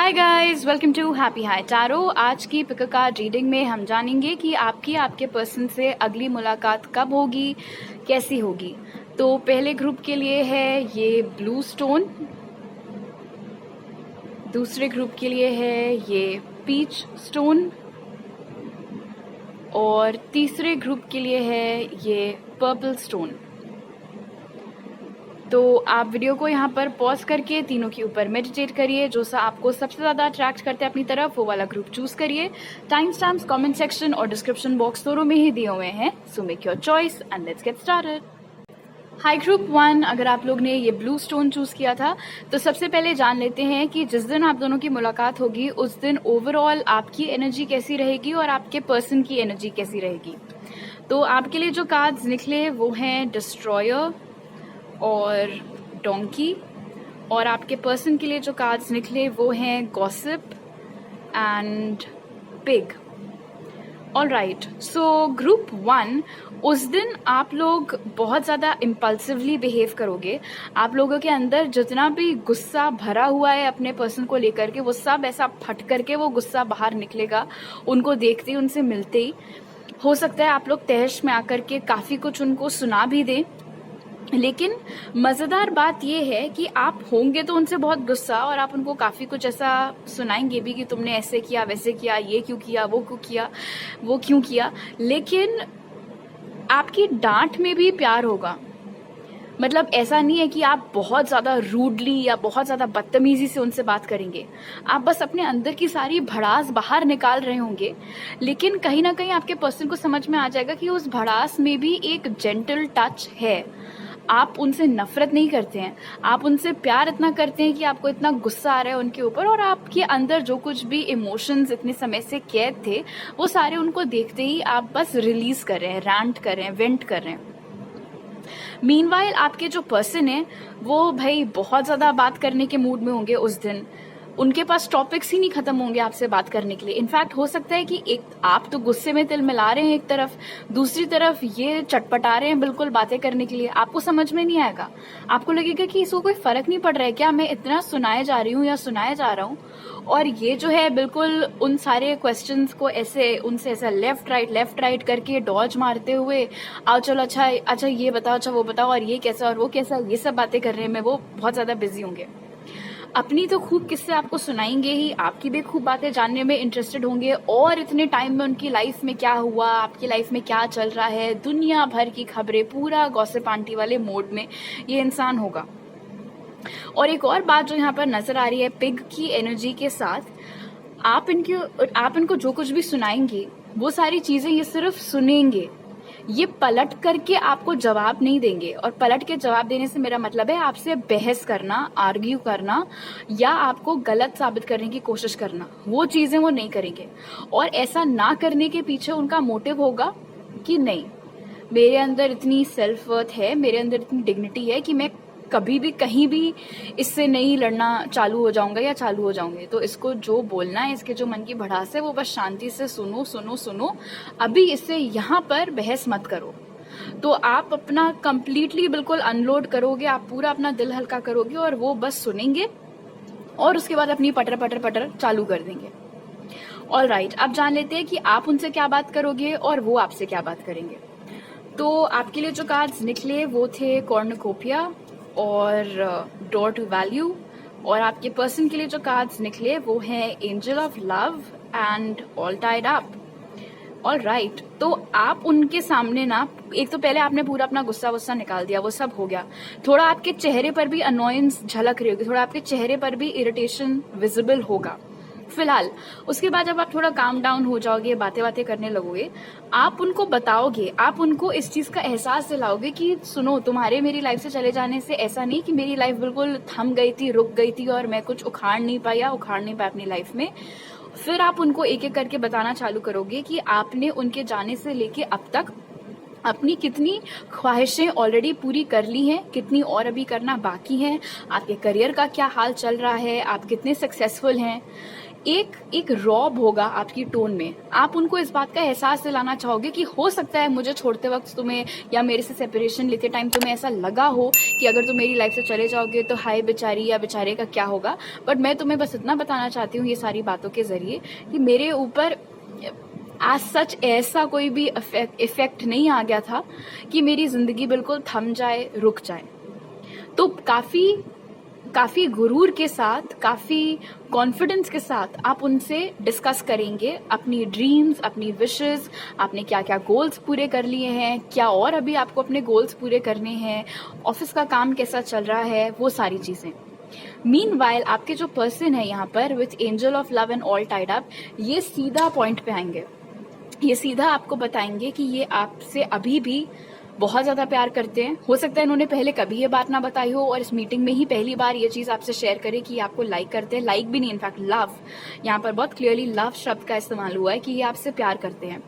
Hi guys, welcome to happy high tarot. आज की pick card reading में हम जानेंगे कि आपके पर्सन से अगली मुलाकात कब होगी, कैसी होगी। तो पहले ग्रुप के लिए है ये ब्लू स्टोन, दूसरे ग्रुप के लिए है ये पीच स्टोन और तीसरे ग्रुप के लिए है ये पर्पल स्टोन। तो आप वीडियो को यहाँ पर पॉज करके तीनों के ऊपर मेडिटेट करिए। जो सा आपको सबसे ज़्यादा अट्रैक्ट करते हैं अपनी तरफ, वो वाला ग्रुप चूज करिए। टाइम स्टैम्प्स कमेंट सेक्शन और डिस्क्रिप्शन बॉक्स दोनों में ही दिए हुए हैं। So make your choice and let's get started. High group 1, अगर आप लोग ने ये ब्लू स्टोन चूज किया था तो सबसे पहले जान लेते हैं कि जिस दिन आप दोनों की मुलाकात होगी उस दिन ओवरऑल आपकी एनर्जी कैसी रहेगी और आपके पर्सन की एनर्जी कैसी रहेगी। तो आपके लिए जो कार्ड्स निकले वो हैं डिस्ट्रॉयर और डोंकी, और आपके पर्सन के लिए जो कार्ड्स निकले वो हैं gossip and pig. All right, so group 1, उस दिन आप लोग बहुत ज़्यादा इम्पल्सिवली बिहेव करोगे। आप लोगों के अंदर जितना भी गुस्सा भरा हुआ है अपने पर्सन को लेकर के, वो सब ऐसा फट करके वो गुस्सा बाहर निकलेगा उनको देखते ही, उनसे मिलते ही। हो सकता है आप लोग तहश में आकर के काफ़ी कुछ उनको सुना भी दें, लेकिन मज़ेदार बात यह है कि आप होंगे तो उनसे बहुत गुस्सा और आप उनको काफ़ी कुछ ऐसा सुनाएंगे भी कि तुमने ऐसे किया, वैसे किया, ये क्यों किया, वो क्यों किया, लेकिन आपकी डांट में भी प्यार होगा। मतलब ऐसा नहीं है कि आप बहुत ज़्यादा रूडली या बहुत ज़्यादा बदतमीज़ी से उनसे बात करेंगे। आप बस अपने अंदर की सारी भड़ास बाहर निकाल रहे होंगे, लेकिन कहीं ना कहीं आपके पर्सन को समझ में आ जाएगा कि उस भड़ास में भी एक जेंटल टच है। आप उनसे नफरत नहीं करते हैं, आप उनसे प्यार इतना करते हैं कि आपको इतना गुस्सा आ रहा है उनके ऊपर, और आपके अंदर जो कुछ भी इमोशंस इतने समय से कैद थे वो सारे उनको देखते ही आप बस रिलीज कर रहे हैं, रैंट कर रहे हैं, वेंट कर रहे हैं। मीनवाइल आपके जो पर्सन है वो भाई बहुत ज़्यादा बात करने के मूड में होंगे उस दिन। उनके पास टॉपिक्स ही नहीं खत्म होंगे आपसे बात करने के लिए। इनफैक्ट हो सकता है कि एक आप तो गुस्से में तिल मिला रहे हैं एक तरफ, दूसरी तरफ ये चटपटा रहे हैं बिल्कुल बातें करने के लिए। आपको समझ में नहीं आएगा, आपको लगेगा कि इसको कोई फर्क नहीं पड़ रहा है क्या, मैं इतना सुनाए जा रही हूँ या सुनाया जा रहा हूँ। और ये जो है बिल्कुल उन सारे क्वेश्चंस को ऐसे उनसे ऐसा लेफ्ट राइट करके डॉज मारते हुए, आओ चलो अच्छा ये बताओ, अच्छा वो बताओ, और ये कैसा और वो कैसा, ये सब बातें कर रहे हैं। वो बहुत ज्यादा बिजी होंगे। अपनी तो खूब किस्से आपको सुनाएंगे ही, आपकी भी खूब बातें जानने में इंटरेस्टेड होंगे, और इतने टाइम में उनकी लाइफ में क्या हुआ, आपकी लाइफ में क्या चल रहा है, दुनिया भर की खबरें, पूरा गॉसिप आंटी वाले मोड में ये इंसान होगा। और एक और बात जो यहाँ पर नजर आ रही है पिग की एनर्जी के साथ, आप इनको जो कुछ भी सुनाएंगे वो सारी चीजें ये सिर्फ सुनेंगे, ये पलट करके आपको जवाब नहीं देंगे। और पलट के जवाब देने से मेरा मतलब है आपसे बहस करना, आर्ग्यू करना, या आपको गलत साबित करने की कोशिश करना। वो चीजें वो नहीं करेंगे। और ऐसा ना करने के पीछे उनका मोटिव होगा कि नहीं, मेरे अंदर इतनी सेल्फ वर्थ है, मेरे अंदर इतनी डिग्निटी है कि मैं कभी भी कहीं भी इससे नहीं लड़ना चालू हो जाऊंगा या चालू हो जाऊंगे। तो इसको जो बोलना है, इसके जो मन की भड़ास है, वो बस शांति से सुनो। अभी इससे यहाँ पर बहस मत करो। तो आप अपना कंप्लीटली बिल्कुल अनलोड करोगे, आप पूरा अपना दिल हल्का करोगे और वो बस सुनेंगे और उसके बाद अपनी पटर चालू कर देंगे। ऑल राइट, अब जान लेते हैं कि आप उनसे क्या बात करोगे और वो आपसे क्या बात करेंगे। तो आपके लिए जो कार्ड्स निकले वो थे कॉर्नुकोपिया और डोर टू वैल्यू, और आपके पर्सन के लिए जो कार्ड्स निकले वो हैं angel of love and all tied up. All right, तो आप उनके सामने ना, एक तो पहले आपने पूरा अपना गुस्सा वुस्सा निकाल दिया, वो सब हो गया। थोड़ा आपके चेहरे पर भी अनोयंस झलक रही होगी, थोड़ा आपके चेहरे पर भी इरिटेशन विजिबल होगा फिलहाल। उसके बाद जब आप थोड़ा काम डाउन हो जाओगे, बातें करने लगोगे, आप उनको बताओगे, आप उनको इस चीज का एहसास दिलाओगे कि सुनो, तुम्हारे मेरी लाइफ से चले जाने से ऐसा नहीं कि मेरी लाइफ बिल्कुल थम गई थी, रुक गई थी और मैं कुछ उखाड़ नहीं पाया अपनी लाइफ में। फिर आप उनको एक एक करके बताना चालू करोगे कि आपने उनके जाने से लेके अब तक अपनी कितनी ख्वाहिशें ऑलरेडी पूरी कर ली हैं, कितनी और अभी करना बाकी है, आपके करियर का क्या हाल चल रहा है, आप कितने सक्सेसफुल हैं। एक एक रॉब होगा आपकी टोन में। आप उनको इस बात का एहसास दिलाना चाहोगे कि हो सकता है मुझे छोड़ते वक्त तुम्हें या मेरे से सेपरेशन लेते टाइम तुम्हें ऐसा लगा हो कि अगर तुम मेरी लाइफ से चले जाओगे तो हाय बेचारी या बेचारे का क्या होगा, बट मैं तुम्हें बस इतना बताना चाहती हूँ ये सारी बातों के जरिए कि मेरे ऊपर आज सच ऐसा कोई भी इफेक्ट नहीं आ गया था कि मेरी जिंदगी बिल्कुल थम जाए, रुक जाए। तो काफी गुरूर के साथ, काफी कॉन्फिडेंस के साथ आप उनसे डिस्कस करेंगे अपनी ड्रीम्स, अपनी विशेस, आपने क्या क्या गोल्स पूरे कर लिए हैं, क्या और अभी आपको अपने गोल्स पूरे करने हैं, ऑफिस का काम कैसा चल रहा है, वो सारी चीजें। मीनवाइल आपके जो पर्सन है यहाँ पर with angel of love and all tied up, ये सीधा पॉइंट पे आएंगे। ये सीधा आपको बताएंगे कि ये आपसे अभी भी बहुत ज्यादा प्यार करते हैं। हो सकता है इन्होंने पहले कभी ये बात ना बताई हो और इस मीटिंग में ही पहली बार ये चीज आपसे शेयर करे कि ये आपको लाइक करते हैं। लाइक भी नहीं, इनफैक्ट लव, यहाँ पर बहुत क्लियरली लव शब्द का इस्तेमाल हुआ है कि ये आपसे प्यार करते हैं।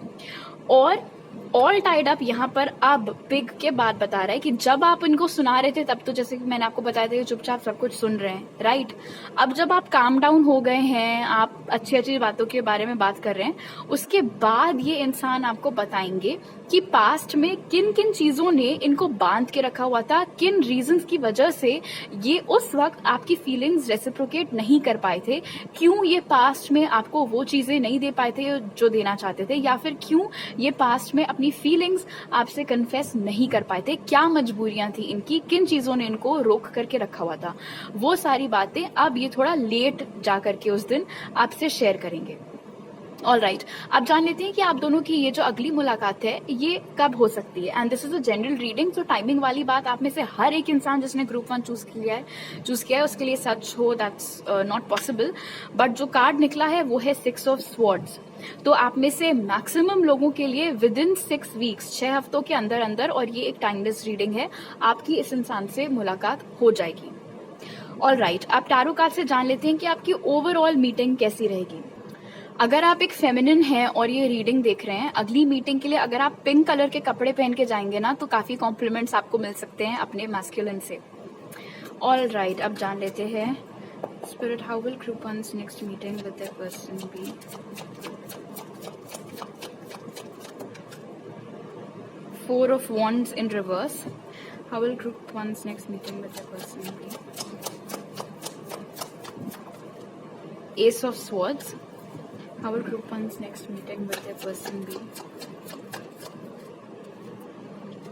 और ऑल टाइड अप यहाँ पर अब पिग के बाद बता रहा है कि जब आप इनको सुना रहे थे तब तो जैसे कि मैंने आपको बताया था कि चुपचाप सब कुछ सुन रहे हैं, राइट। अब जब आप काम डाउन हो गए हैं, आप अच्छी अच्छी बातों के बारे में बात कर रहे हैं, उसके बाद ये इंसान आपको बताएंगे कि पास्ट में किन किन चीजों ने इनको बांध के रखा हुआ था, किन रीजंस की वजह से ये उस वक्त आपकी फीलिंग्स रेसिप्रोकेट नहीं कर पाए थे, क्यों ये पास्ट में आपको वो चीजें नहीं दे पाए थे जो देना चाहते थे, या फिर क्यों ये पास्ट में अपनी फीलिंग्स आपसे कन्फेस नहीं कर पाए थे, क्या मजबूरियां थी इनकी, किन चीजों ने इनको रोक करके रखा हुआ था। वो सारी बातें अब ये थोड़ा लेट जा करके उस दिन आपसे शेयर करेंगे। ऑल राइट, आप जान लेते हैं कि आप दोनों की ये जो अगली मुलाकात है ये कब हो सकती है। And this is a general reading, तो टाइमिंग वाली बात आप में से हर एक इंसान जिसने ग्रुप 1 चूज किया है उसके लिए सच हो, दैट्स नॉट पॉसिबल। बट जो कार्ड निकला है वो है 6 ऑफ स्वॉर्ड्स। तो आप में से मैक्सिमम लोगों के लिए विद इन 6 वीक्स, 6 हफ्तों के अंदर अंदर, और ये एक टाइमलेस रीडिंग है, आपकी इस इंसान से मुलाकात हो जाएगी। ऑल राइट, आप टैरो कार्ड से जान लेते हैं कि आपकी ओवरऑल मीटिंग कैसी रहेगी। अगर आप एक फेमिनिन हैं और ये रीडिंग देख रहे हैं, अगली मीटिंग के लिए अगर आप पिंक कलर के कपड़े पहन के जाएंगे ना तो काफी कॉम्प्लीमेंट्स आपको मिल सकते हैं अपने मैस्कुलिन से। ऑल राइट, अब जान लेते हैं spirit, how will group 1's next meeting with their person be. 4 of Wands in reverse. How will group 1's next meeting with their person be? Ace of Swords. How will group 1's next meeting with their person be?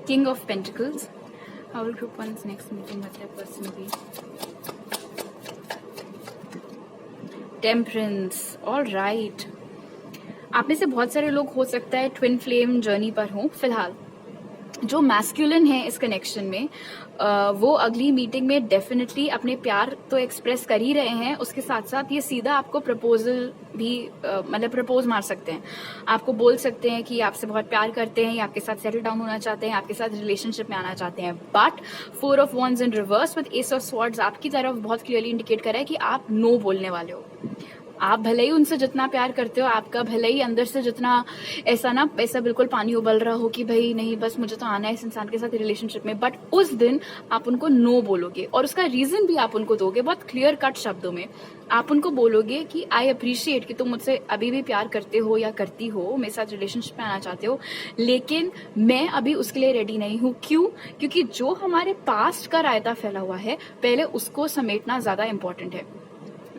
King of Pentacles. How will group 1's next meeting with their person be? Temperance. All right. आप में से बहुत सारे लोग हो सकता है twin flame journey पर हों। फिलहाल जो मैस्कुलिन है इस कनेक्शन में वो अगली मीटिंग में डेफिनेटली अपने प्यार तो एक्सप्रेस कर ही रहे हैं, उसके साथ साथ ये सीधा आपको प्रपोजल भी मतलब प्रपोज मार सकते हैं, आपको बोल सकते हैं कि आपसे बहुत प्यार करते हैं या आपके साथ सेटल डाउन होना चाहते हैं, आपके साथ रिलेशनशिप में आना चाहते हैं। But 4 of Wands in reverse with S of swords आपकी तरफ बहुत क्लियरली इंडिकेट कर रहा है कि आप नो बोलने वाले हो। आप भले ही उनसे जितना प्यार करते हो, आपका भले ही अंदर से जितना ऐसा बिल्कुल पानी उबल रहा हो कि भाई नहीं बस मुझे तो आना है इस इंसान के साथ रिलेशनशिप में, बट उस दिन आप उनको नो बोलोगे और उसका रीजन भी आप उनको दोगे बहुत क्लियर कट शब्दों में। आप उनको बोलोगे कि आई अप्रिशिएट कि तुम मुझसे अभी भी प्यार करते हो या करती हो, मेरे साथ रिलेशनशिप में आना चाहते हो, लेकिन मैं अभी उसके लिए रेडी नहीं हूँ। क्यों? क्योंकि जो हमारे पास्ट का रायता फैला हुआ है पहले उसको समेटना ज्यादा इंपॉर्टेंट है।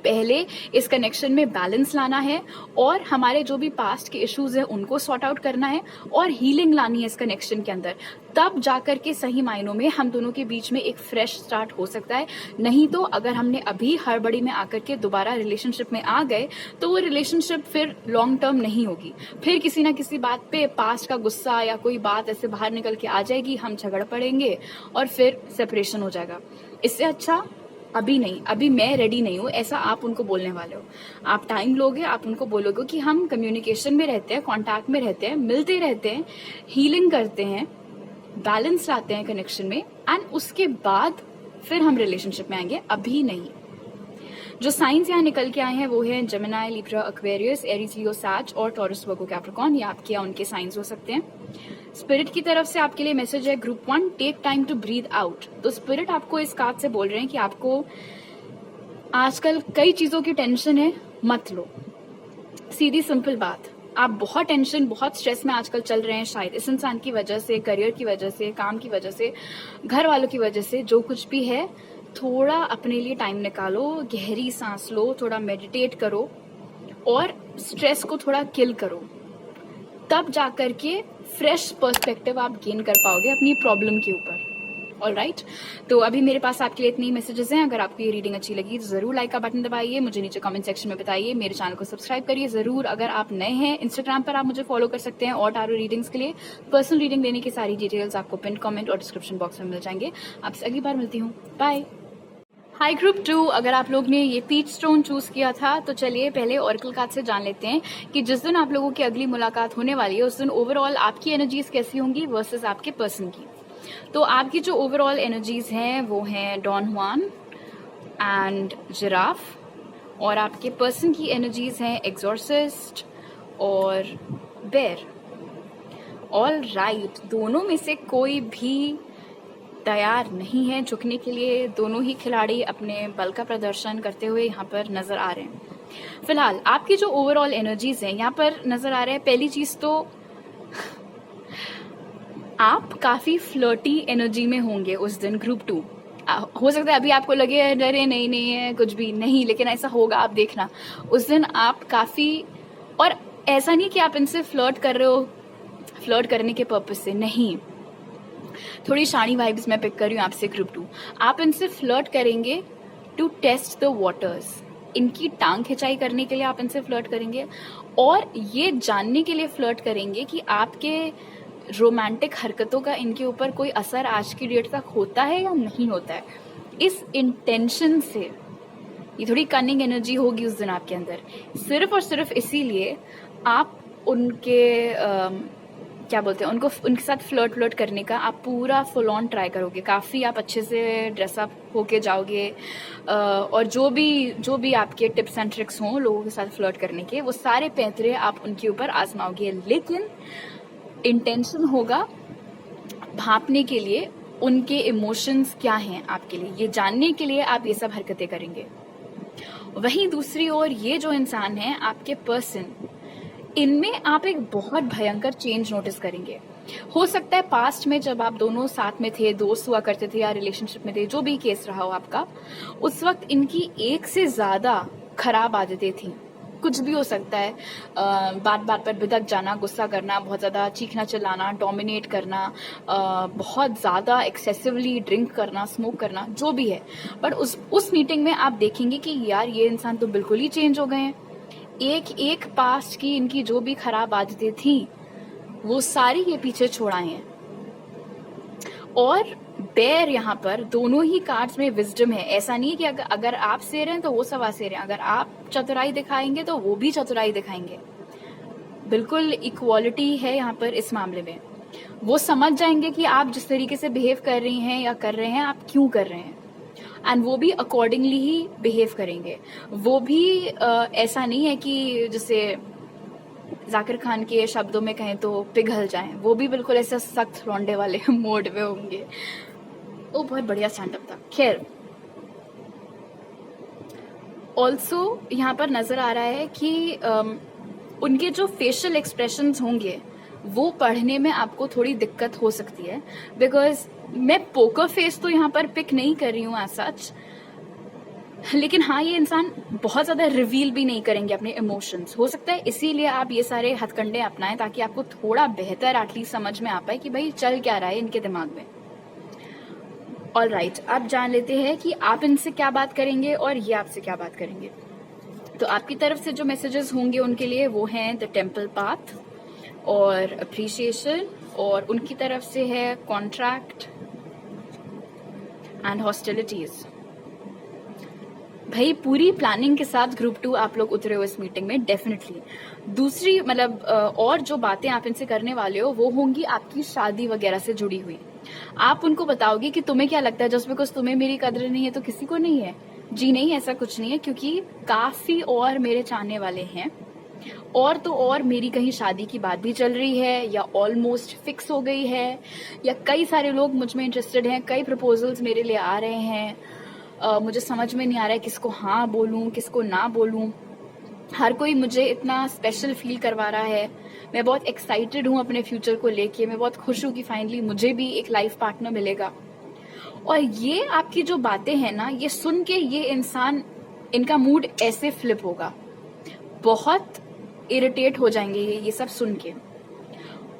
पहले इस कनेक्शन में बैलेंस लाना है और हमारे जो भी पास्ट के इश्यूज हैं उनको सॉर्ट आउट करना है और हीलिंग लानी है इस कनेक्शन के अंदर, तब जाकर के सही मायनों में हम दोनों के बीच में एक फ्रेश स्टार्ट हो सकता है। नहीं तो अगर हमने अभी हड़बड़ी में आकर के दोबारा रिलेशनशिप में आ गए तो वो रिलेशनशिप फिर लॉन्ग टर्म नहीं होगी, फिर किसी ना किसी बात पे पास्ट का गुस्सा या कोई बात ऐसे बाहर निकल के आ जाएगी, हम झगड़ पड़ेंगे और फिर सेपरेशन हो जाएगा। इससे अच्छा अभी नहीं, अभी मैं रेडी नहीं हूँ, ऐसा आप उनको बोलने वाले हो। आप टाइम लोगे, आप उनको बोलोगे कि हम कम्युनिकेशन में रहते हैं, कांटेक्ट में रहते हैं, मिलते रहते हैं, हीलिंग करते हैं, बैलेंस लाते हैं कनेक्शन में, एंड उसके बाद फिर हम रिलेशनशिप में आएंगे, अभी नहीं। जो साइंस यहाँ निकल के आए हैं वो है जेमिनी, लिब्रा, एक्वेरियस, एरीज, लियो, सैज और टॉरस, वर्गो, कैप्रिकॉर्न। ये आपके या उनके साइंस हो सकते हैं। स्पिरिट की तरफ से आपके लिए मैसेज है group 1, take time to breathe out. तो स्पिरिट आपको इस कार्ड से बोल रहे हैं कि आपको आजकल कई चीजों की टेंशन है, मत लो। सीधी सिंपल बात। आप बहुत टेंशन, बहुत स्ट्रेस में आजकल चल रहे हैं, शायद इस इंसान की वजह से, करियर की वजह से, काम की वजह से, घर वालों की वजह से, जो कुछ भी है, थोड़ा अपने लिए टाइम निकालो, गहरी सांस लो, थोड़ा मेडिटेट करो और स्ट्रेस को थोड़ा किल करो। तब जाकर के फ्रेश पर्सपेक्टिव आप गेन कर पाओगे अपनी प्रॉब्लम के ऊपर। ऑल राइट, तो अभी मेरे पास आपके लिए इतनी मैसेजेस हैं। अगर आपको ये रीडिंग अच्छी लगी तो जरूर लाइक का बटन दबाइए, मुझे नीचे कमेंट सेक्शन में बताइए, मेरे चैनल को सब्सक्राइब करिए जरूर। अगर आप नए हैं, इंस्टाग्राम पर आप मुझे फॉलो कर सकते हैं और टारो रीडिंग्स के लिए पर्सनल रीडिंग लेने की सारी डिटेल्स आपको पिन कमेंट और डिस्क्रिप्शन बॉक्स में मिल जाएंगे। आपसे अगली बार मिलती हूँ, बाय। हाई ग्रुप 2, अगर आप लोग ने ये पीच स्टोन चूज किया था तो चलिए पहले ऑरेकल कार्ड से जान लेते हैं कि जिस दिन आप लोगों की अगली मुलाकात होने वाली है उस दिन ओवरऑल आपकी एनर्जीज कैसी होंगी वर्सेस आपके पर्सन की। तो आपकी जो ओवरऑल एनर्जीज हैं वो हैं डॉन हुआन एंड जिराफ, और आपके पर्सन की एनर्जीज हैं एग्जॉर्सिस्ट और बेर। ऑल राइट, दोनों में से कोई भी तैयार नहीं है झुकने के लिए। दोनों ही खिलाड़ी अपने बल का प्रदर्शन करते हुए यहाँ पर नजर आ रहे हैं। फिलहाल आपकी जो ओवरऑल एनर्जीज हैं यहाँ पर नजर आ रहे हैं, पहली चीज तो आप काफी फ्लर्टी एनर्जी में होंगे उस दिन ग्रुप 2। हो सकता है अभी आपको लगे डरे नहीं है कुछ भी नहीं, लेकिन ऐसा होगा, आप देखना उस दिन आप काफी, और ऐसा नहीं कि आप इनसे फ्लर्ट कर रहे हो फ्लर्ट करने के पर्पज से, नहीं, थोड़ी शानी वाइब्स मैं पिक कर रही हूँ आपसे ग्रुप 2। आप इनसे फ्लर्ट करेंगे टू टेस्ट द वाटर्स, इनकी टांग खिंचाई करने के लिए आप इनसे फ्लर्ट करेंगे और ये जानने के लिए फ्लर्ट करेंगे कि आपके रोमांटिक हरकतों का इनके ऊपर कोई असर आज की डेट तक होता है या नहीं होता है। इस इंटेंशन से ये थोड़ी कनिंग एनर्जी होगी उस दिन आपके अंदर, सिर्फ और सिर्फ इसीलिए आप उनके क्या बोलते हैं, उनके साथ फ्लर्ट करने का आप पूरा फुल ऑन ट्राई करोगे। काफ़ी आप अच्छे से ड्रेसअप होके जाओगे और जो भी आपके टिप्स एंड ट्रिक्स हों लोगों के साथ फ्लर्ट करने के, वो सारे पैंतरे आप उनके ऊपर आजमाओगे। लेकिन इंटेंशन होगा भांपने के लिए उनके इमोशंस क्या हैं आपके लिए, ये जानने के लिए आप ये सब हरकतें करेंगे। वहीं दूसरी ओर ये जो इंसान है आपके पर्सन, इनमें आप एक बहुत भयंकर चेंज नोटिस करेंगे। हो सकता है पास्ट में जब आप दोनों साथ में थे, दोस्त हुआ करते थे या रिलेशनशिप में थे, जो भी केस रहा हो आपका, उस वक्त इनकी एक से ज्यादा खराब आदतें थी। कुछ भी हो सकता है, बात बात पर बिदक जाना, गुस्सा करना, बहुत ज्यादा चीखना चिल्लाना, डोमिनेट करना, बहुत ज्यादा एक्सेसिवली ड्रिंक करना, स्मोक करना, जो भी है। बट उस मीटिंग में आप देखेंगे कि यार ये इंसान तो बिल्कुल ही चेंज हो गए हैं। एक पास्ट की इनकी जो भी खराब आदतें थी वो सारी ये पीछे छोड़ाए हैं। और बेर यहाँ पर दोनों ही कार्ड्स में विजडम है। ऐसा नहीं है कि अगर आप शेर हैं तो वो सवा शेर हैं, अगर आप चतुराई दिखाएंगे तो वो भी चतुराई दिखाएंगे। बिल्कुल इक्वालिटी है यहाँ पर इस मामले में। वो समझ जाएंगे कि आप जिस तरीके से बिहेव कर रही हैं या कर रहे हैं आप क्यों कर रहे हैं, एंड वो भी अकॉर्डिंगली ही बिहेव करेंगे। वो भी ऐसा नहीं है कि जैसे जाकिर खान के शब्दों में कहें तो पिघल जाएं, वो भी बिल्कुल ऐसे सख्त लौंडे वाले मोड में होंगे। वो बहुत बढ़िया स्टैंडअप था। खैर, ऑल्सो यहाँ पर नजर आ रहा है कि उनके जो फेशियल एक्सप्रेशंस होंगे वो पढ़ने में आपको थोड़ी दिक्कत हो सकती है, बिकॉज मैं पोकर फेस तो यहाँ पर पिक नहीं कर रही हूँ एज सच, लेकिन हाँ ये इंसान बहुत ज्यादा रिवील भी नहीं करेंगे अपने इमोशंस। हो सकता है इसीलिए आप ये सारे हथकंडे अपनाएं ताकि आपको थोड़ा बेहतर एटलीस्ट समझ में आ पाए कि भाई चल क्या रहा है इनके दिमाग में। ऑल राइट, अब जान लेते हैं कि आप इनसे क्या बात करेंगे और ये आपसे क्या बात करेंगे। तो आपकी तरफ से जो मैसेजेस होंगे उनके लिए वो हैं द टेम्पल पाथ और अप्रिसिएशन, और उनकी तरफ से है कॉन्ट्रैक्ट एंड हॉस्टिलिटीज। भाई पूरी प्लानिंग के साथ ग्रुप 2 आप लोग उतरे हो इस मीटिंग में डेफिनेटली। दूसरी मतलब और जो बातें आप इनसे करने वाले हो वो होंगी आपकी शादी वगैरह से जुड़ी हुई। आप उनको बताओगे कि तुम्हें क्या लगता है जस्ट बिकॉज तुम्हें मेरी कदर नहीं है तो किसी को नहीं है। जी नहीं, ऐसा कुछ नहीं है, क्योंकि काफी और मेरे चाहने वाले हैं, और तो और मेरी कहीं शादी की बात भी चल रही है या ऑलमोस्ट फिक्स हो गई है, या कई सारे लोग मुझ में इंटरेस्टेड हैं, कई प्रपोजल्स मेरे लिए आ रहे हैं। मुझे समझ में नहीं आ रहा है किसको हाँ बोलूं किसको ना बोलूं। हर कोई मुझे इतना स्पेशल फील करवा रहा है। मैं बहुत एक्साइटेड हूँ अपने फ्यूचर को लेके। मैं बहुत खुश हूँ कि फाइनली मुझे भी एक लाइफ पार्टनर मिलेगा। और ये आपकी जो बातें हैं ना, ये सुन के ये इंसान, इनका मूड ऐसे फ्लिप होगा, बहुत इरिटेट हो जाएंगे ये सब सुन के।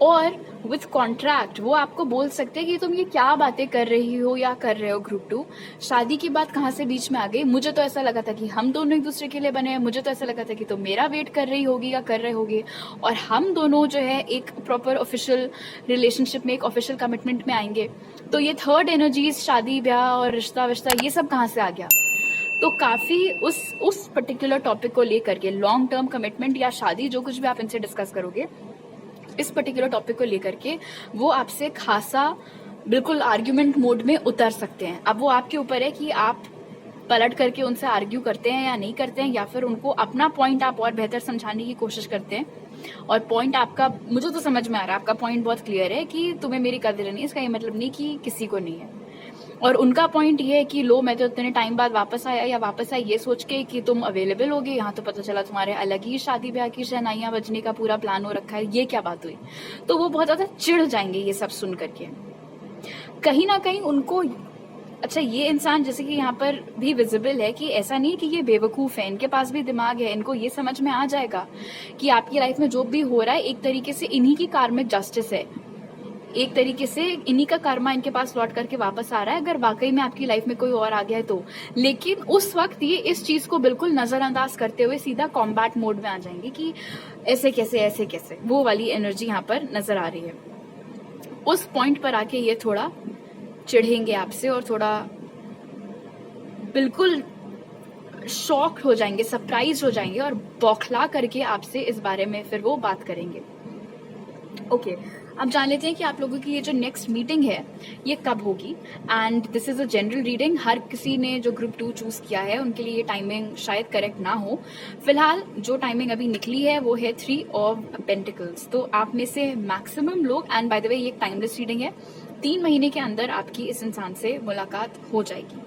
और विथ कॉन्ट्रैक्ट वो आपको बोल सकते हैं कि तुम ये क्या बातें कर रही हो या कर रहे हो ग्रुप 2, शादी की बात कहाँ से बीच में आ गई? मुझे तो ऐसा लगा था कि हम दोनों एक दूसरे के लिए बने हैं, मुझे तो ऐसा लगा था कि तुम मेरा वेट कर रही होगी या कर रहे होगे, और हम दोनों जो है एक प्रॉपर ऑफिशियल रिलेशनशिप में, एक ऑफिशियल कमिटमेंट में आएंगे। तो ये थर्ड एनर्जीज, शादी ब्याह और रिश्ता विश्ता, ये सब कहाँ से आ गया? तो काफी उस पर्टिकुलर टॉपिक को लेकर के, लॉन्ग टर्म कमिटमेंट या शादी, जो कुछ भी आप इनसे डिस्कस करोगे, इस पर्टिकुलर टॉपिक को लेकर के वो आपसे खासा बिल्कुल आर्ग्यूमेंट मोड में उतर सकते हैं। अब वो आपके ऊपर है कि आप पलट करके उनसे आर्ग्यू करते हैं या नहीं करते हैं, या फिर उनको अपना पॉइंट आप और बेहतर समझाने की कोशिश करते हैं। और पॉइंट आपका, मुझे तो समझ में आ रहा है, आपका पॉइंट बहुत क्लियर है कि तुम्हें मेरी कदर नहीं, इसका ये मतलब नहीं कि किसी को नहीं है। और उनका पॉइंट ये है कि लो, मैं तो इतने टाइम बाद वापस आया, या वापस आई ये सोच के कि तुम अवेलेबल होगे, यहाँ तो पता चला तुम्हारे अलग ही शादी ब्याह की शहनाइयां बजने का पूरा प्लान हो रखा है, ये क्या बात हुई? तो वो बहुत ज्यादा चिढ़ जाएंगे ये सब सुन करके। कहीं ना कहीं उनको, अच्छा ये इंसान जैसे कि यहाँ पर भी विजिबल है कि ऐसा नहीं कि ये बेवकूफ है, इनके पास भी दिमाग है, इनको ये समझ में आ जाएगा कि आपकी लाइफ में जो भी हो रहा है एक तरीके से इन्हीं की कार्मिक जस्टिस है, एक तरीके से इन्हीं का कर्मा इनके पास लौट करके वापस आ रहा है, अगर वाकई में आपकी लाइफ में कोई और आ गया है तो। लेकिन उस वक्त ये इस चीज को बिल्कुल नजरअंदाज करते हुए सीधा कॉम्बैट मोड में आ जाएंगे कि ऐसे कैसे ऐसे कैसे, वो वाली एनर्जी यहाँ पर नजर आ रही है। उस पॉइंट पर आके ये थोड़ा चिढ़ेंगे आपसे और थोड़ा बिल्कुल शॉक्ड हो जाएंगे, सरप्राइज हो जाएंगे, और बौखला करके आपसे इस बारे में फिर वो बात करेंगे। ओके, अब जान लेते हैं कि आप लोगों की ये जो नेक्स्ट मीटिंग है ये कब होगी। And this is a general reading, हर किसी ने जो ग्रुप 2 चूज किया है उनके लिए ये टाइमिंग शायद करेक्ट ना हो। फिलहाल जो टाइमिंग अभी निकली है वो है 3 ऑफ पेंटिकल्स। तो आप में से मैक्सिमम लोग, एंड बाय द वे ये एक टाइमलेस रीडिंग है, 3 महीने के अंदर आपकी इस इंसान से मुलाकात हो जाएगी।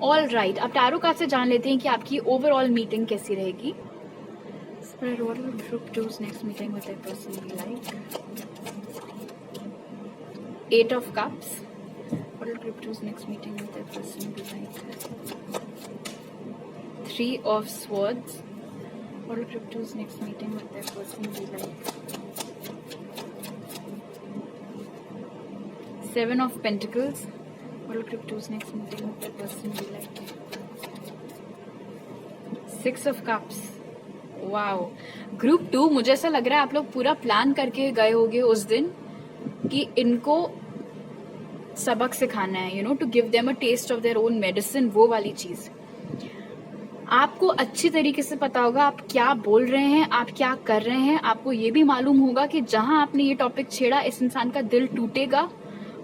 ऑल राइट, अब टैरो कार्ड से जान लेते हैं कि आपकी ओवरऑल मीटिंग कैसी रहेगी। Spread what will group 2's next meeting with their person be like? 8 of Cups. What will group 2's next meeting with their person be like? 3 of Swords. What will group 2's next meeting with their person be like? 7 of Pentacles. What will group 2's next meeting with their person be like? 6 of Cups. Wow, group 2, मुझे ऐसा लग रहा है आप लोग पूरा plan करके गए होगे उस दिन कि इनको सबक सिखाना है, to give them a taste of their own medicine, वो वाली चीज। आपको अच्छी तरीके से पता होगा आप क्या बोल रहे हैं, आप क्या कर रहे हैं। आपको ये भी मालूम होगा कि जहां आपने ये टॉपिक छेड़ा इस इंसान का दिल टूटेगा,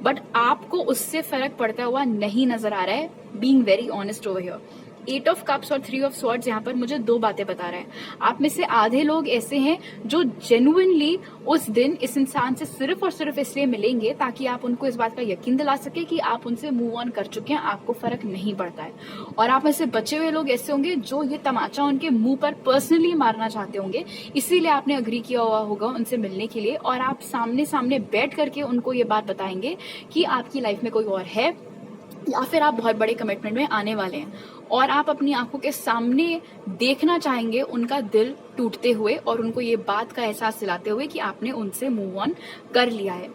बट आपको उससे फर्क पड़ता हुआ नहीं नजर आ रहा है। Being very honest over here, 8 of cups और 3 ऑफ स्वॉर्ड्स यहाँ पर मुझे 2 बातें बता रहे हैं। आप में से आधे लोग ऐसे हैं जो जेन्युइनली उस दिन इस इंसान से सिर्फ और सिर्फ इसलिए मिलेंगे ताकि आप उनको इस बात का यकीन दिला सके कि आप उनसे मूव ऑन कर चुके हैं, आपको फर्क नहीं पड़ता है। और आप में से बचे हुए लोग ऐसे होंगे जो ये तमाचा उनके मुंह पर पर्सनली मारना चाहते होंगे, इसीलिए आपने अग्री किया हुआ होगा उनसे मिलने के लिए, और आप सामने सामने बैठ करके उनको ये बात बताएंगे कि आपकी लाइफ में कोई और है या फिर आप बहुत बड़े कमिटमेंट में आने वाले हैं, और आप अपनी आंखों के सामने देखना चाहेंगे उनका दिल टूटते हुए और उनको ये बात का एहसास दिलाते हुए कि आपने उनसे मूव ऑन कर लिया है।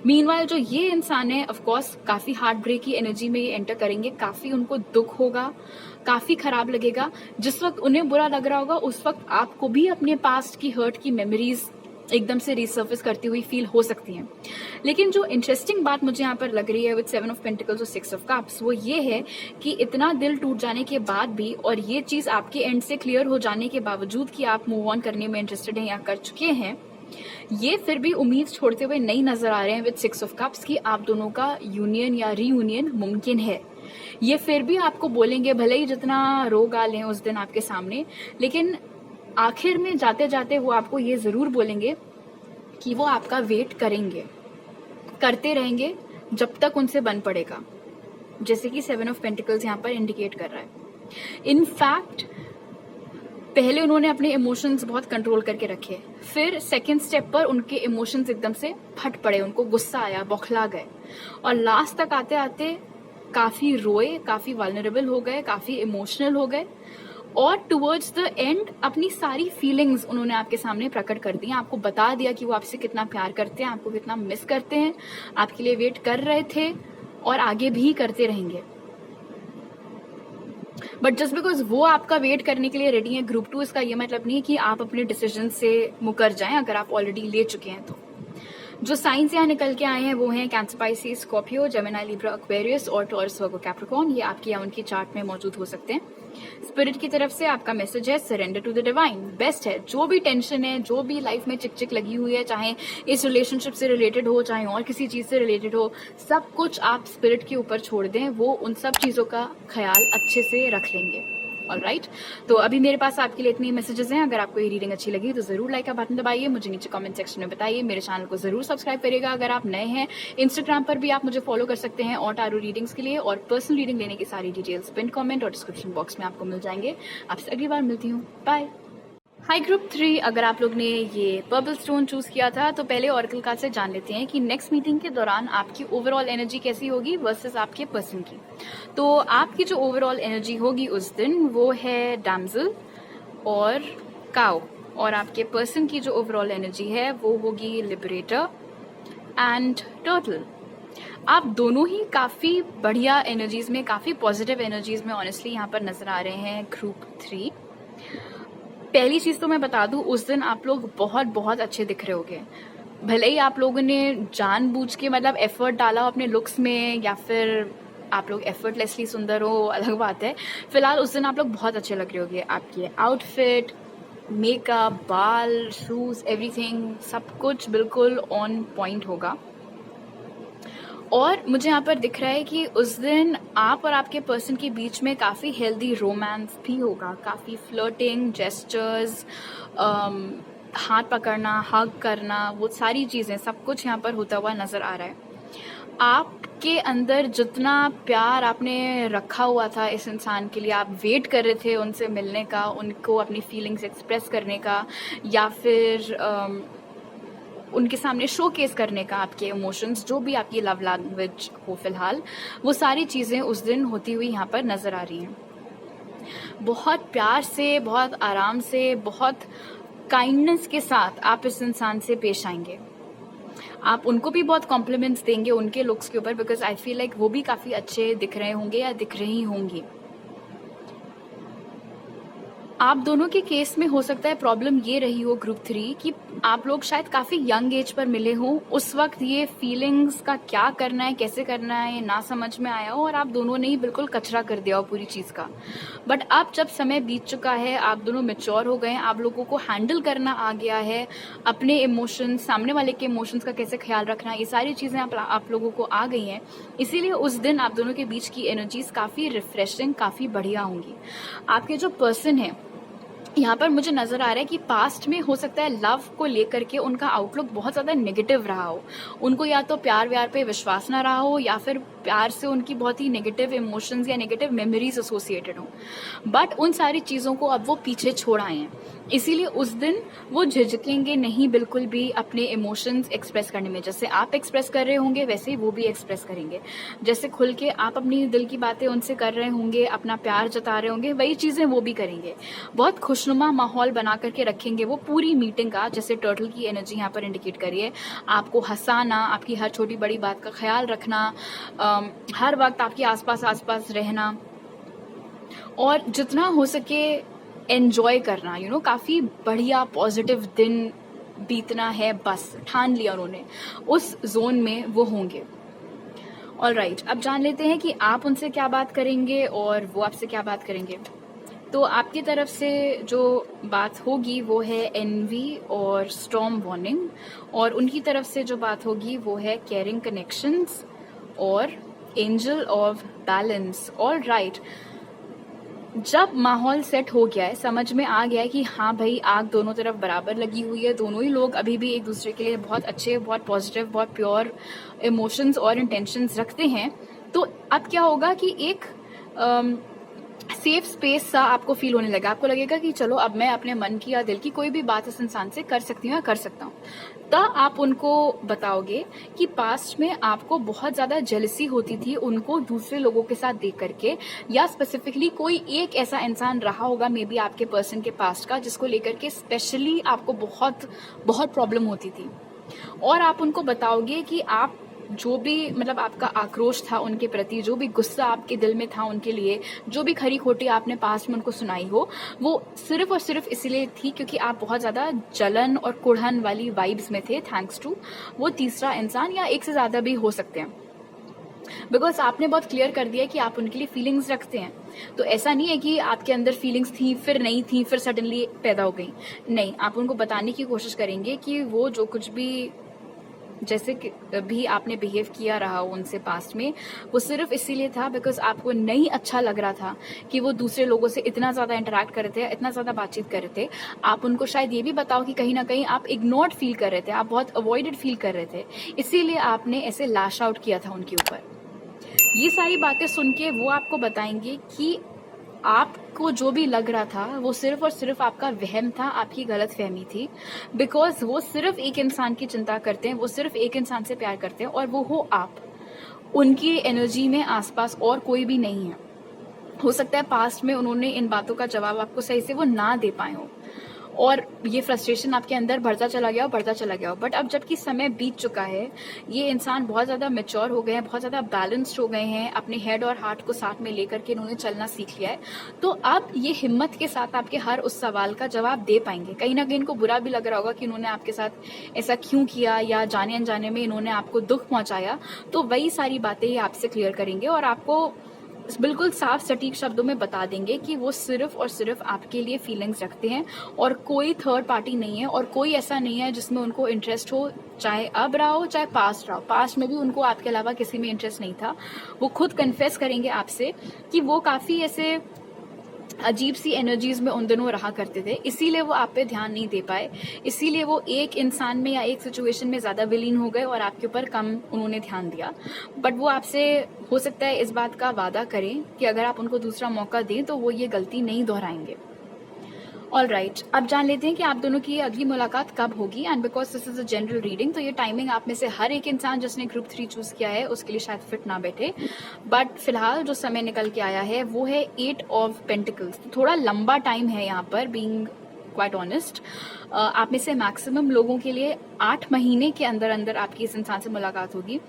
मीनवाइल जो ये इंसान है, ऑफ कोर्स काफी हार्ट ब्रेक की एनर्जी में ये एंटर करेंगे, काफी उनको दुख होगा, काफी खराब लगेगा। जिस वक्त उन्हें बुरा लग रहा होगा उस वक्त आपको भी अपने पास्ट की हर्ट की मेमोरीज एकदम से रिसर्फेस करती हुई फील हो सकती हैं। लेकिन जो इंटरेस्टिंग बात मुझे यहाँ पर लग रही है विद 7 ऑफ पेंटिकल्स और 6 ऑफ कप्स, वो ये है कि इतना दिल टूट जाने के बाद भी और ये चीज आपके एंड से क्लियर हो जाने के बावजूद कि आप मूव ऑन करने में इंटरेस्टेड हैं या कर चुके हैं, ये फिर भी उम्मीद छोड़ते हुए नहीं नजर आ रहे हैं विद 6 ऑफ कप्स कि आप दोनों का यूनियन या रीयूनियन मुमकिन है। ये फिर भी आपको बोलेंगे, भले ही जितना रो गाल हैं उस दिन आपके सामने, लेकिन आखिर में जाते जाते वो आपको ये जरूर बोलेंगे कि वो आपका वेट करेंगे, करते रहेंगे जब तक उनसे बन पड़ेगा, जैसे कि 7 ऑफ पेंटिकल्स यहाँ पर इंडिकेट कर रहा है। इनफैक्ट पहले उन्होंने अपने इमोशंस बहुत कंट्रोल करके रखे, फिर सेकंड स्टेप पर उनके इमोशंस एकदम से फट पड़े, उनको गुस्सा आया, बौखला गए, और लास्ट तक आते आते काफी रोए, काफी वल्नरेबल हो गए, काफी इमोशनल हो गए, और टुवर्ड्स द एंड अपनी सारी फीलिंग्स उन्होंने आपके सामने प्रकट कर दी, आपको बता दिया कि वो आपसे कितना प्यार करते हैं, आपको कितना मिस करते हैं, आपके लिए वेट कर रहे थे और आगे भी करते रहेंगे। बट जस्ट बिकॉज वो आपका वेट करने के लिए रेडी है ग्रुप 2, इसका ये मतलब नहीं है कि आप अपने डिसीजन से मुकर जाएं अगर आप ऑलरेडी ले चुके हैं तो। जो साइंस यहाँ निकल के आए हैं वो हैं cancer, Pisces, Scorpio, Gemini, Libra, Aquarius और टॉरस, वर्गो, कैप्रिकॉर्न। ये आपकी या उनकी चार्ट में मौजूद हो सकते हैं। स्पिरिट की तरफ से आपका मैसेज है surrender to the divine. Best है, जो भी टेंशन है, जो भी लाइफ में चिक चिक लगी हुई है, चाहे इस रिलेशनशिप से रिलेटेड हो, चाहे और किसी चीज से रिलेटेड हो, सब कुछ आप स्पिरिट के ऊपर छोड़ दें, वो उन सब चीजों का ख्याल अच्छे से रख लेंगे। ऑलराइट, तो अभी मेरे पास आपके लिए इतनी मैसेजेस हैं। अगर आपको ये रीडिंग अच्छी लगी तो जरूर लाइक का बटन दबाइए, मुझे नीचे कमेंट सेक्शन में बताइए, मेरे चैनल को जरूर सब्सक्राइब करिएगा। अगर आप नए हैं, इंस्टाग्राम पर भी आप मुझे फॉलो कर सकते हैं और टारो रीडिंग्स के लिए, और पर्सनल रीडिंग लेने की सारी डिटेल्स पिन कमेंट और डिस्क्रिप्शन बॉक्स में आपको मिल जाएंगे। आपसे अगली बार मिलती हूँ, बाय। हाय ग्रुप 3, अगर आप लोग ने ये पर्पल स्टोन चूज किया था तो पहले ऑरेकल कार्ड से जान लेते हैं कि नेक्स्ट मीटिंग के दौरान आपकी ओवरऑल एनर्जी कैसी होगी वर्सेस आपके पर्सन की। तो आपकी जो ओवरऑल एनर्जी होगी उस दिन वो है डैमजल और काउ, और आपके पर्सन की जो ओवरऑल एनर्जी है वो होगी लिबरेटर एंड टर्टल। आप दोनों ही काफी बढ़िया एनर्जीज में, काफी पॉजिटिव एनर्जीज में ऑनेस्टली यहाँ पर नजर आ रहे हैं ग्रुप 3। पहली चीज तो मैं बता दूं, उस दिन आप लोग बहुत बहुत अच्छे दिख रहे होगे। भले ही आप लोगों ने जानबूझ के मतलब एफर्ट डाला अपने लुक्स में, या फिर आप लोग एफर्टलेसली सुंदर हो, अलग बात है। फिलहाल उस दिन आप लोग बहुत अच्छे लग रहे होगे। आपके आउटफिट, मेकअप, बाल, शूज, एवरीथिंग, सब कुछ बिल्कुल ऑन पॉइंट होगा। और मुझे यहाँ पर दिख रहा है कि उस दिन आप और आपके पर्सन के बीच में काफ़ी हेल्दी रोमांस भी होगा, काफ़ी फ्लर्टिंग, जेस्चर्स, हाथ पकड़ना, हग करना, वो सारी चीज़ें, सब कुछ यहाँ पर होता हुआ नज़र आ रहा है। आपके अंदर जितना प्यार आपने रखा हुआ था इस इंसान के लिए, आप वेट कर रहे थे उनसे मिलने का, उनको अपनी फीलिंग्स एक्सप्रेस करने का, या फिर उनके सामने शोकेस करने का आपके इमोशंस, जो भी आपकी लव लैंग्वेज हो फिलहाल, वो सारी चीज़ें उस दिन होती हुई यहाँ पर नज़र आ रही हैं। बहुत प्यार से, बहुत आराम से, बहुत काइंडनेस के साथ आप इस इंसान से पेश आएंगे। आप उनको भी बहुत कॉम्प्लीमेंट्स देंगे उनके लुक्स के ऊपर, बिकॉज आई फील लाइक वो भी काफ़ी अच्छे दिख रहे होंगे या दिख रही होंगी। आप दोनों के केस में हो सकता है प्रॉब्लम ये रही हो ग्रुप 3 कि आप लोग शायद काफी यंग एज पर मिले हो, उस वक्त ये फीलिंग्स का क्या करना है, कैसे करना है, ये ना समझ में आया हो, और आप दोनों ने ही बिल्कुल कचरा कर दिया हो पूरी चीज का। बट अब जब समय बीत चुका है, आप दोनों मैच्योर हो गए हैं, आप लोगों को हैंडल करना आ गया है, अपने इमोशंस, सामने वाले के इमोशंस का कैसे ख्याल रखना, ये सारी चीजें आप लोगों को आ गई हैं। इसीलिए उस दिन आप दोनों के बीच की एनर्जीज काफी रिफ्रेशिंग, काफी बढ़िया होंगी। आपके जो पर्सन है यहाँ पर मुझे नजर आ रहा है कि पास्ट में हो सकता है लव को लेकर के उनका आउटलुक बहुत ज्यादा नेगेटिव रहा हो, उनको या तो प्यार व्यार पे विश्वास ना रहा हो, या फिर प्यार से उनकी बहुत ही नेगेटिव इमोशंस या नेगेटिव मेमोरीज एसोसिएटेड हो। बट उन सारी चीजों को अब वो पीछे छोड़ आए हैं, इसीलिए उस दिन वो झिझकेंगे नहीं बिल्कुल भी अपने इमोशंस एक्सप्रेस करने में। जैसे आप एक्सप्रेस कर रहे होंगे वैसे ही वो भी एक्सप्रेस करेंगे। जैसे खुल के आप अपनी दिल की बातें उनसे कर रहे होंगे, अपना प्यार जता रहे होंगे, वही चीजें वो भी करेंगे। बहुत खुशनुमा माहौल बना करके रखेंगे वो पूरी मीटिंग का, जैसे टर्टल की एनर्जी यहाँ पर इंडिकेट करिए। आपको हंसाना, आपकी हर छोटी बड़ी बात का ख्याल रखना, हर वक्त आपके आसपास रहना, और जितना हो सके एंजॉय करना, काफी बढ़िया पॉजिटिव दिन बीतना है, बस ठान लिया उन्होंने, उस जोन में वो होंगे। ऑलराइट, अब जान लेते हैं कि आप उनसे क्या बात करेंगे और वो आपसे क्या बात करेंगे। तो आपकी तरफ से जो बात होगी वो है एनवी और स्टॉर्म वार्निंग, और उनकी तरफ से जो बात होगी वो है केयरिंग कनेक्शंस और एंजल ऑफ बैलेंस। ऑलराइट, जब माहौल सेट हो गया है, समझ में आ गया है कि हाँ भाई आग दोनों तरफ बराबर लगी हुई है, दोनों ही लोग अभी भी एक दूसरे के लिए बहुत अच्छे, बहुत पॉजिटिव, बहुत प्योर इमोशंस और इंटेंशंस रखते हैं, तो अब क्या होगा कि एक सेफ स्पेस सा आपको फील होने लगा, आपको लगेगा कि चलो अब मैं अपने मन की या दिल की कोई भी बात इस इंसान से कर सकती हूँ या कर सकता हूँ। तब आप उनको बताओगे कि पास्ट में आपको बहुत ज्यादा जेलसी होती थी उनको दूसरे लोगों के साथ देख करके, या स्पेसिफिकली कोई एक ऐसा इंसान रहा होगा मे बी आपके पर्सन के पास्ट का जिसको लेकर के स्पेशली आपको बहुत बहुत प्रॉब्लम होती थी। और आप उनको बताओगे कि आप जो भी मतलब आपका आक्रोश था उनके प्रति, जो भी गुस्सा आपके दिल में था उनके लिए, जो भी खरी खोटी आपने पास्ट में उनको सुनाई हो, वो सिर्फ और सिर्फ इसलिए थी क्योंकि आप बहुत ज्यादा जलन और कुढ़न वाली वाइब्स में थे, थैंक्स टू वो तीसरा इंसान या एक से ज्यादा भी हो सकते हैं। बिकॉज आपने बहुत क्लियर कर दिया कि आप उनके लिए फीलिंग्स रखते हैं। तो ऐसा नहीं है कि आपके अंदर फीलिंग्स थी फिर नहीं थी फिर सडनली पैदा हो गई, नहीं, आप उनको बताने की कोशिश करेंगे कि वो जो कुछ भी जैसे भी आपने बिहेव किया रहा उनसे पास्ट में, वो सिर्फ इसीलिए था बिकॉज आपको नहीं अच्छा लग रहा था कि वो दूसरे लोगों से इतना ज्यादा इंटरेक्ट कर रहे थे, इतना ज्यादा बातचीत कर रहे थे। आप उनको शायद ये भी बताओ कि कहीं ना कहीं आप इग्नोर्ड फील कर रहे थे, आप बहुत अवॉइडेड फील कर रहे थे, इसीलिए आपने ऐसे लैश आउट किया था उनके ऊपर। ये सारी बातें सुन के वो आपको बताएंगे कि आपको जो भी लग रहा था वो सिर्फ और सिर्फ आपका वहम था, आपकी गलत फहमी थी। बिकॉज वो सिर्फ एक इंसान की चिंता करते हैं, वो सिर्फ एक इंसान से प्यार करते हैं और वो हो आप। उनकी एनर्जी में आसपास और कोई भी नहीं है। हो सकता है पास्ट में उन्होंने इन बातों का जवाब आपको सही से वो ना दे पाए हो और ये फ्रस्ट्रेशन आपके अंदर बढ़ता चला गया। बट अब जबकि समय बीत चुका है, ये इंसान बहुत ज्यादा मैच्योर हो गए हैं, बहुत ज्यादा बैलेंस्ड हो गए हैं, अपने हेड और हार्ट को साथ में लेकर के इन्होंने चलना सीख लिया है। तो अब ये हिम्मत के साथ आपके हर उस सवाल का जवाब दे पाएंगे। कहीं ना कहीं इनको बुरा भी लग रहा होगा कि इन्होंने आपके साथ ऐसा क्यों किया या जाने अनजाने में इन्होंने आपको दुख पहुंचाया, तो वही सारी बातें ये आपसे क्लियर करेंगे और आपको बिल्कुल साफ सटीक शब्दों में बता देंगे कि वो सिर्फ और सिर्फ आपके लिए फीलिंग्स रखते हैं और कोई थर्ड पार्टी नहीं है और कोई ऐसा नहीं है जिसमें उनको इंटरेस्ट हो, चाहे अब रहा हो चाहे पास्ट रहा हो। पास्ट में भी उनको आपके अलावा किसी में इंटरेस्ट नहीं था। वो खुद कन्फेस करेंगे आपसे कि वो काफी ऐसे अजीब सी एनर्जीज में उन दिनों रहा करते थे, इसीलिए वो आप पे ध्यान नहीं दे पाए, इसीलिए वो एक इंसान में या एक सिचुएशन में ज्यादा विलीन हो गए और आपके ऊपर कम उन्होंने ध्यान दिया। बट वो आपसे हो सकता है इस बात का वादा करें कि अगर आप उनको दूसरा मौका दें तो वो ये गलती नहीं दोहराएंगे। ऑल राइट, अब जान लेते हैं कि आप दोनों की अगली मुलाकात कब होगी। And because this is a general reading, तो ये टाइमिंग आप में से हर एक इंसान जिसने ग्रुप 3 चूज किया है उसके लिए शायद फिट ना बैठे, बट फिलहाल जो समय निकल के आया है वो है 8 ऑफ पेंटिकल्स। थोड़ा लंबा टाइम है यहाँ पर, बीइंग क्वाइट ऑनेस्ट। आप में से मैक्सिमम लोगों के लिए 8 महीने के अंदर अंदर आपकी इस इंसान से मुलाकात होगी।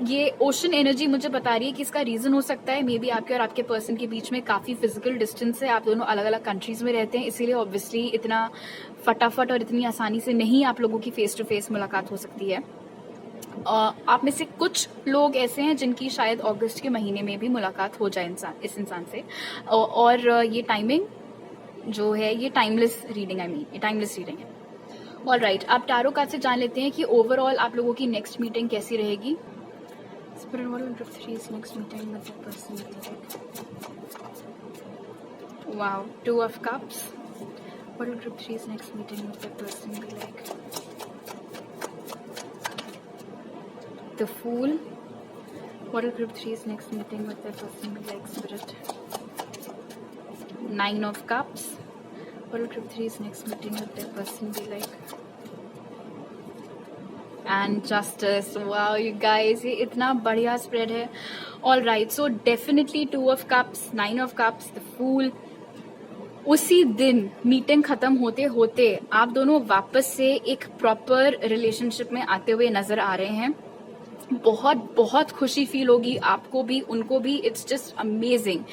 ये ओशन एनर्जी मुझे बता रही है कि इसका रीजन हो सकता है मे बी आपके और आपके पर्सन के बीच में काफी फिजिकल डिस्टेंस है, आप दोनों अलग अलग कंट्रीज में रहते हैं, इसीलिए ऑब्वियसली इतना फटाफट और इतनी आसानी से नहीं आप लोगों की फेस टू फेस मुलाकात हो सकती है। आप में से कुछ लोग ऐसे हैं जिनकी शायद अगस्त के महीने में भी मुलाकात हो जाए इस इंसान से। और ये टाइमिंग जो है ये टाइमलेस रीडिंग, ये टाइमलेस रीडिंग है। ऑल राइट, आप टारो कार्ड से जान लेते हैं कि ओवरऑल आप लोगों की नेक्स्ट मीटिंग कैसी रहेगी। Spirit world group 3's next meeting with the person. Wow, 2 of cups. What will group 3's next meeting with the person be like? The Fool. What will group 3's next meeting with the person be like, Spirit? 9 of cups. What will group 3's next meeting with the person be like? And justice. Wow you guys, ये इतना बढ़िया spread है। All right, so definitely 2 of cups, 9 of cups, the fool. उसी दिन meeting खत्म होते होते आप दोनों वापस से एक प्रॉपर रिलेशनशिप में आते हुए नजर आ रहे हैं। बहुत बहुत खुशी फील होगी आपको भी उनको भी। It's just amazing.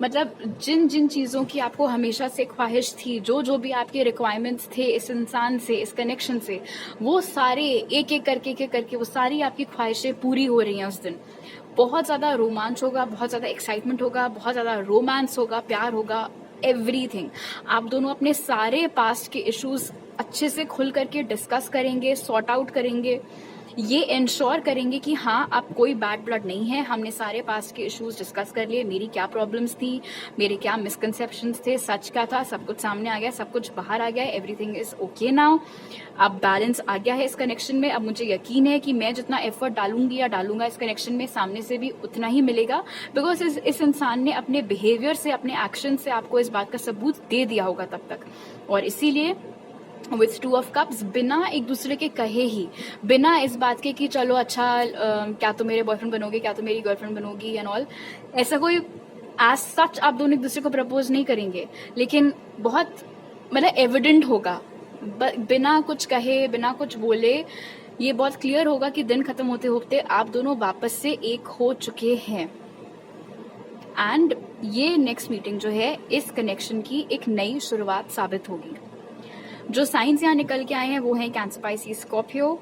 मतलब जिन जिन चीजों की आपको हमेशा से ख्वाहिश थी, जो भी आपके रिक्वायरमेंट्स थे इस इंसान से, इस कनेक्शन से, वो सारे एक एक करके वो सारी आपकी ख्वाहिशें पूरी हो रही हैं उस दिन। बहुत ज्यादा रोमांच होगा, बहुत ज्यादा एक्साइटमेंट होगा, बहुत ज्यादा रोमांस होगा, प्यार होगा, एवरीथिंग। आप दोनों अपने सारे पास्ट के इश्यूज अच्छे से खुल करके डिस्कस करेंगे, सॉर्ट आउट करेंगे। ये इंश्योर करेंगे कि हाँ आप कोई बैड ब्लड नहीं है, हमने सारे पास्ट के इश्यूज डिस्कस कर लिए, मेरी क्या प्रॉब्लम्स थी, मेरे क्या मिसकंसेप्शंस थे, सच क्या था, सब कुछ सामने आ गया, सब कुछ बाहर आ गया, एवरीथिंग इज ओके नाउ। अब बैलेंस आ गया है इस कनेक्शन में। अब मुझे यकीन है कि मैं जितना एफर्ट डालूंगी या डालूंगा इस कनेक्शन में, सामने से भी उतना ही मिलेगा, बिकॉज इस इंसान ने अपने बिहेवियर से, अपने एक्शन से आपको इस बात का सबूत दे दिया होगा तब तक। और इसीलिए विथ टू ऑफ कप्स, बिना एक दूसरे के कहे ही, बिना इस बात के कि चलो अच्छा क्या तो मेरे बॉयफ्रेंड बनोगे, क्या तो मेरी गर्लफ्रेंड बनोगी एंड ऑल, ऐसा कोई एज सच आप दोनों एक दूसरे को प्रपोज नहीं करेंगे, लेकिन बहुत मतलब एविडेंट होगा, बिना कुछ कहे, बिना कुछ बोले, ये बहुत क्लियर होगा कि दिन खत्म होते होते आप दोनों वापस से एक हो चुके हैं। एंड ये नेक्स्ट मीटिंग जो है इस कनेक्शन की एक नई शुरुआत साबित होगी। जो साइंस यहाँ निकल के आए हैं वो हैं कैंसर, पाइसिस, स्कॉर्पियो,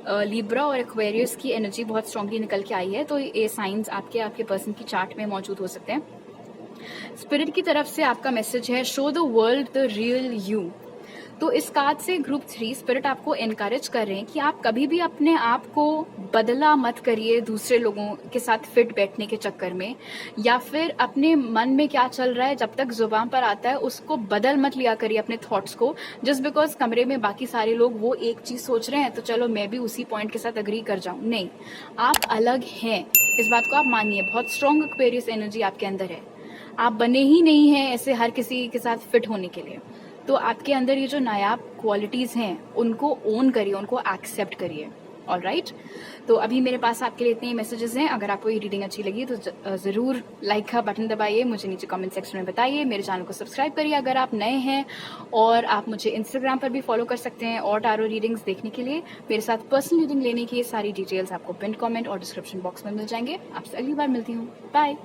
लिब्रा और एक्वेरियस की एनर्जी बहुत स्ट्रांगली निकल के आई है। तो ये साइंस आपके पर्सन की चार्ट में मौजूद हो सकते हैं। स्पिरिट की तरफ से आपका मैसेज है, show the world the real you. तो इस कार्ड से ग्रुप 3 स्पिरिट आपको एनकरेज कर रहे हैं कि आप कभी भी अपने आप को बदला मत करिए दूसरे लोगों के साथ फिट बैठने के चक्कर में, या फिर अपने मन में क्या चल रहा है जब तक जुबान पर आता है उसको बदल मत लिया करिए अपने थॉट्स को, जस्ट बिकॉज कमरे में बाकी सारे लोग वो एक चीज सोच रहे हैं तो चलो मैं भी उसी पॉइंट के साथ अग्री कर जाऊं। नहीं, आप अलग हैं, इस बात को आप मानिए। बहुत स्ट्रॉन्ग एक्वेरियस एनर्जी आपके अंदर है, आप बने ही नहीं हैं ऐसे हर किसी के साथ फिट होने के लिए। तो आपके अंदर ये जो नायाब क्वालिटीज हैं उनको ओन करिए, उनको एक्सेप्ट करिए। ऑलराइट, तो अभी मेरे पास आपके लिए इतने ही मैसेजेस हैं। अगर आपको ये रीडिंग अच्छी लगी तो जरूर लाइक का बटन दबाइए, मुझे नीचे कमेंट सेक्शन में बताइए, मेरे चैनल को सब्सक्राइब करिए अगर आप नए हैं, और आप मुझे इंस्टाग्राम पर भी फॉलो कर सकते हैं और टारो रीडिंग्स देखने के लिए। मेरे साथ पर्सनल रीडिंग लेने की सारी डिटेल्स आपको पिन कमेंट और डिस्क्रिप्शन बॉक्स में मिल जाएंगे। आपसे अगली बार मिलती हूँ, बाय।